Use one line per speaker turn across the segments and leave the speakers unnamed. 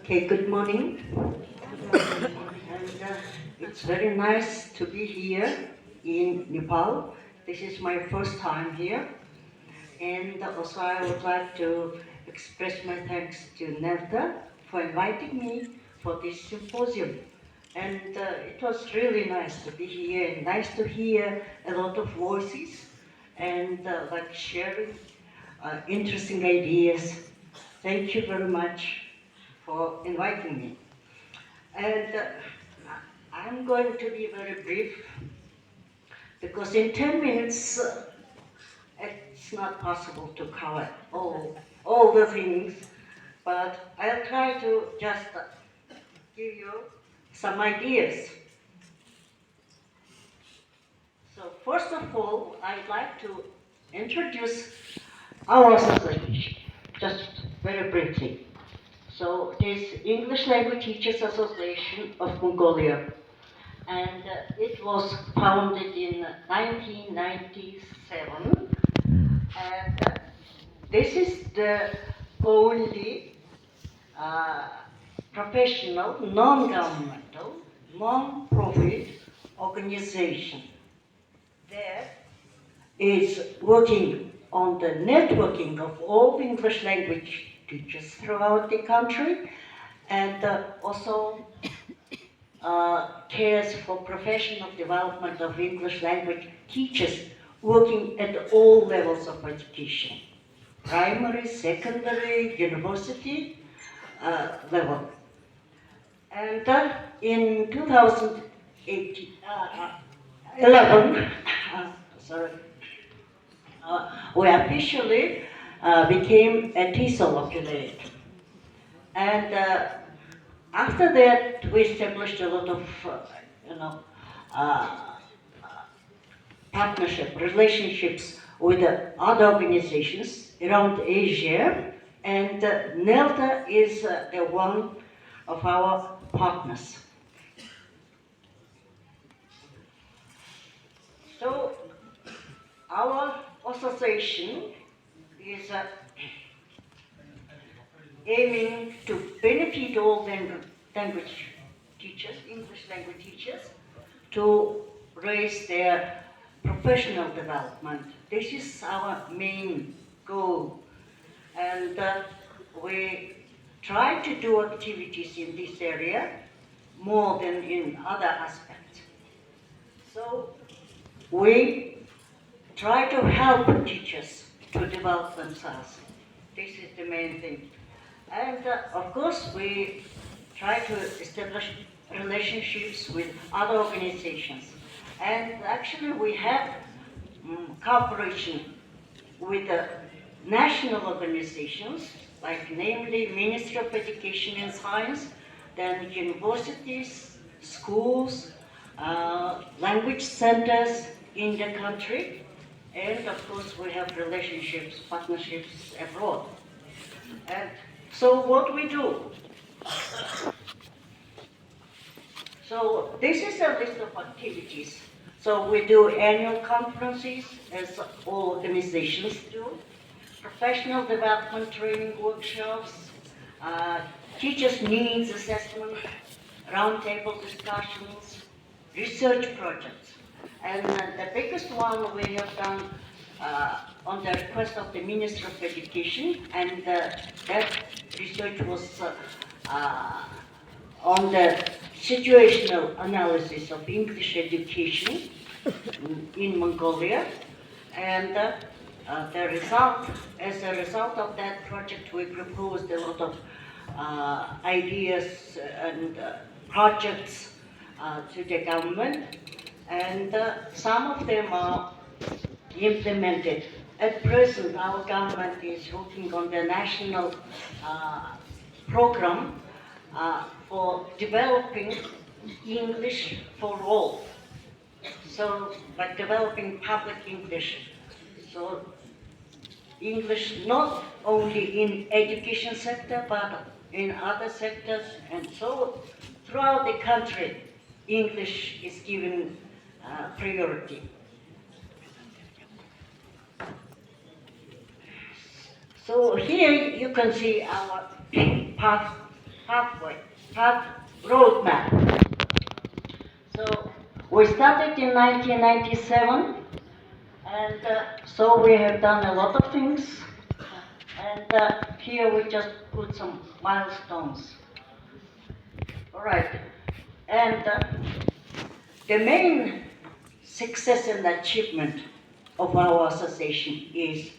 Okay, good morning. And it's very nice to be here in Nepal. This is my first time here. And also I would like to express my thanks to Nelta for inviting me for this symposium. And it was really nice to be here and nice to hear a lot of voices and like sharing interesting ideas. Thank you very much for inviting me. And I'm going to be very brief because in 10 minutes it's not possible to cover all the things, but I'll try to just give you some ideas. So first of all, I'd like to introduce our association, just very briefly. So it is English Language Teachers Association of Mongolia, and it was founded in 1997, and this is the only uh, professional, non-governmental, non-profit organization that is working on the networking of all English language teachers throughout the country, and also cares for professional development of English language teachers working at all levels of education, primary, secondary, university level. And in 2011, sorry, we officially became a TESOL affiliate. And after that, we established a lot of, uh, partnership, relationships with other organizations around Asia, and NELTA is the one of our partners. So our association is aiming to benefit all language teachers, English language teachers, to raise their professional development. This is our main goal. And we try to do activities in this area more than in other aspects. So we try to help teachers to develop themselves. This is the main thing. And of course, we try to establish relationships with other organizations. And actually, we have cooperation with the national organizations, like namely Ministry of Education and Science, then universities, schools, language centers in the country, and of course we have relationships, partnerships abroad. And so what we do? So this is a list of activities. So we do annual conferences, as all organizations do, professional development training workshops, teachers' needs assessment, roundtable discussions, research projects. And the biggest one we have done on the request of the Minister of Education, and that research was on the situational analysis of English education in Mongolia. And the result, as a result of that project, we proposed a lot of ideas and projects to the government, and some of them are implemented. At present, our government is working on the national program for developing English for all. So, by developing public English, so English not only in education sector, but in other sectors, and so throughout the country, English is given priority. So here you can see our path path roadmap. So we started in 1997, and so we have done a lot of things. And here we just put some milestones. All right. And the main success and achievement of our association is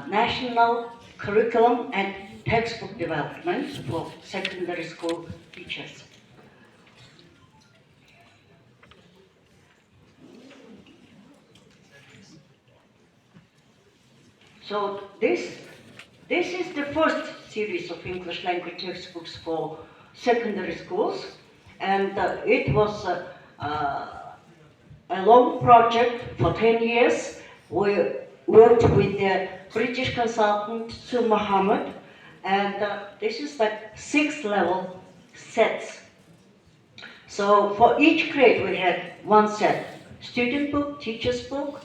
national curriculum and textbook development for secondary school teachers. So this is the first series of English language textbooks for secondary schools, and it was a long project for 10 years. We worked with the British consultant Sue Mohammed, and this is like 6-level sets. So for each grade we had one set: student book, teacher's book,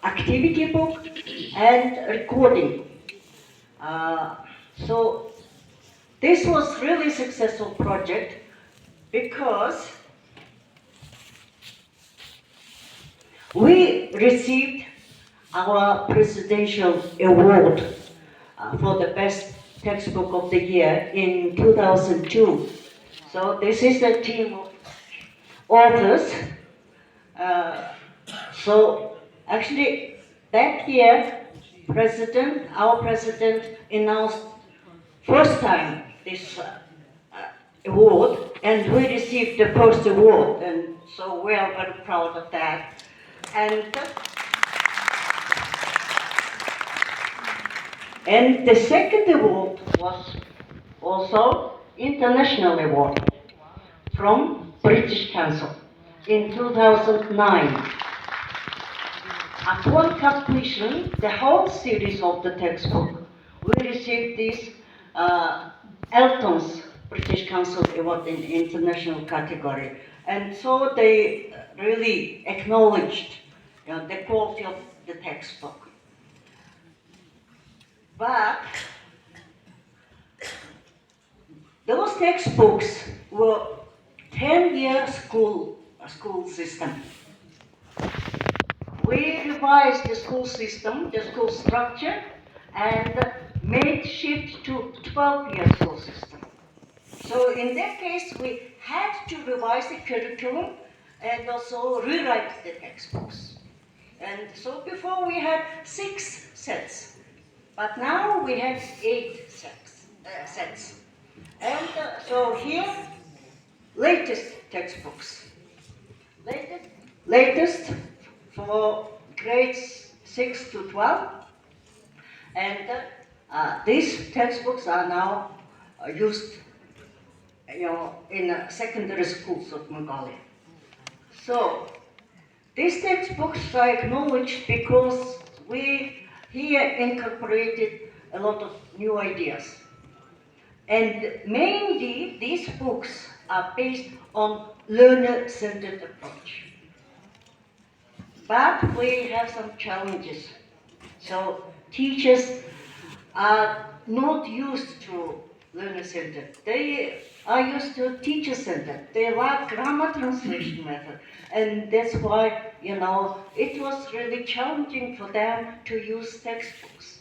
activity book, and recording. So this was really successful project because we received our presidential award for the best textbook of the year in 2002. So this is a team of authors. So actually that year, our president announced first time this award, and we received the first award, and so we are very proud of that. And the second award was also international award from British Council in 2009. Upon completion, the whole series of the textbook, we received this Elton's British Council Award in international category. And so they really acknowledged the quality of the textbook. But those textbooks were 10-year school system. We revised the school system, the school structure, and made shift to 12-year school system. So in that case, we had to revise the curriculum and also rewrite the textbooks. And so before we had 6 sets, but now we have 8 sets. And so here, latest textbooks. Latest for grades 6 to 12. And these textbooks are now used in secondary schools of Mongolia. So these textbooks are acknowledged because we here incorporated a lot of new ideas. And mainly these books are based on learner-centered approach. But we have some challenges. So teachers are not used to learner-centered. They are used to teacher-centered. They like grammar translation method. And that's why, it was really challenging for them to use textbooks.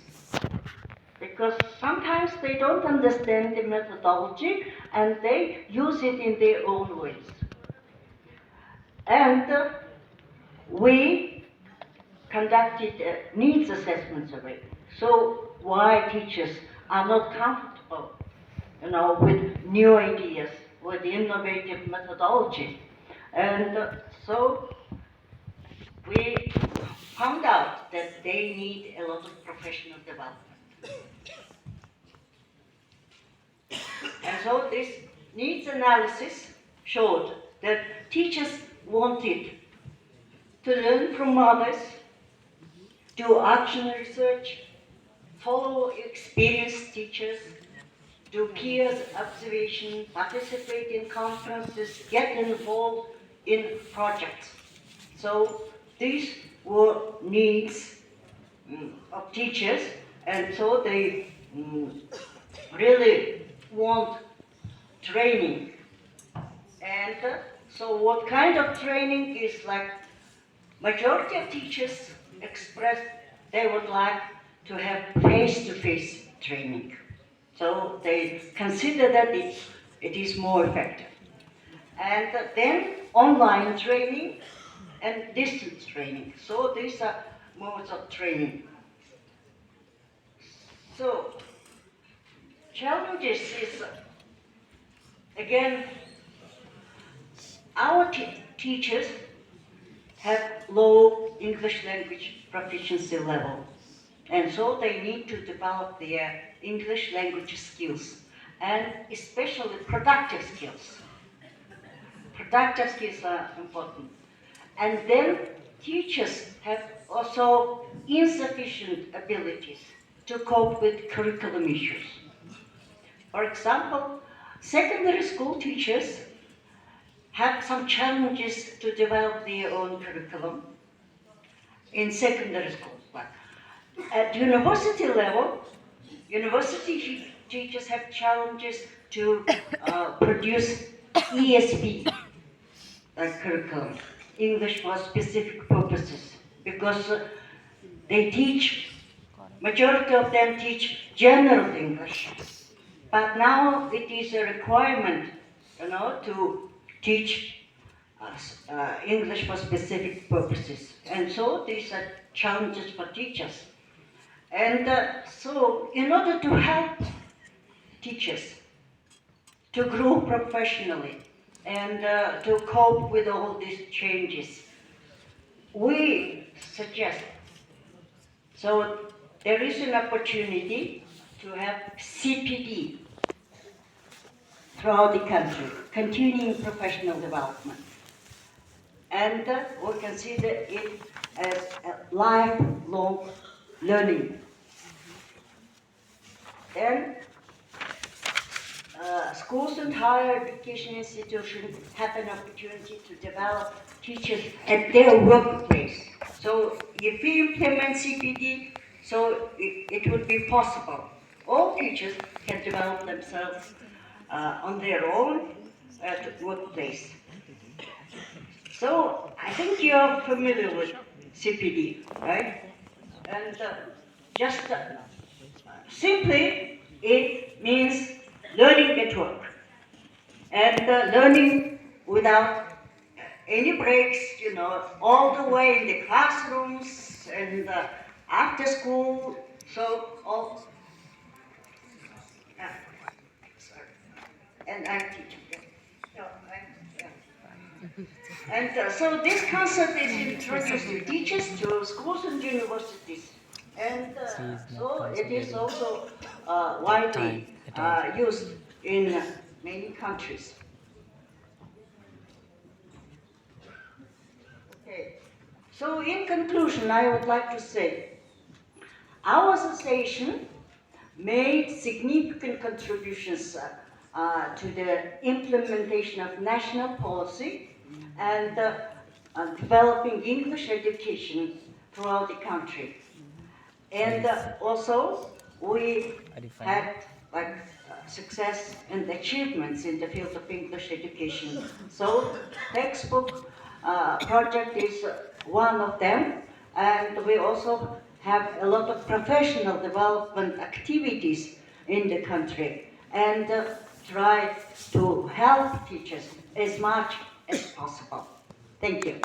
Because sometimes they don't understand the methodology and they use it in their own ways. And we conducted a needs assessment survey. So why teachers are not comfortable, with new ideas, with innovative methodology. And so we found out that they need a lot of professional development. And so this needs analysis showed that teachers wanted to learn from others, do action research, follow experienced teachers, do peers observation, participate in conferences, get involved in projects. So these were needs of teachers, and so they really want training. And so what kind of training is like majority of teachers express they would like to have face-to-face training. So they consider that it is more effective. And then online training and distance training. So these are modes of training. So challenges is, again, our teachers have low English language proficiency level. And so they need to develop their English language skills, and especially productive skills. Productive skills are important. And then teachers have also insufficient abilities to cope with curriculum issues. For example, secondary school teachers have some challenges to develop their own curriculum in secondary schools. But at university level, university teachers have challenges to produce ESP curriculum, English for specific purposes, because they teach, majority of them teach general English. But now it is a requirement, to teach English for specific purposes. And so these are challenges for teachers. And so in order to help teachers to grow professionally and to cope with all these changes, we suggest, so there is an opportunity to have CPD throughout the country, continuing professional development. And we consider it as a lifelong learning. Then schools and higher education institutions have an opportunity to develop teachers at their workplace. So if we implement CPD, so it would be possible. All teachers can develop themselves on their own at the workplace. So I think you're familiar with CPD, right? And just simply, it means learning at work. And learning without any breaks, all the way in the classrooms and after school. So all, sorry. And I'm teaching. And so this concept is introduced to teachers, to schools and universities. And so it is also widely used in many countries. Okay. So in conclusion, I would like to say, our association made significant contributions to the implementation of national policy and developing English education throughout the country. And also, we had success and achievements in the field of English education. So, textbook project is one of them, and we also have a lot of professional development activities in the country, and try to help teachers as much as possible. Thank you.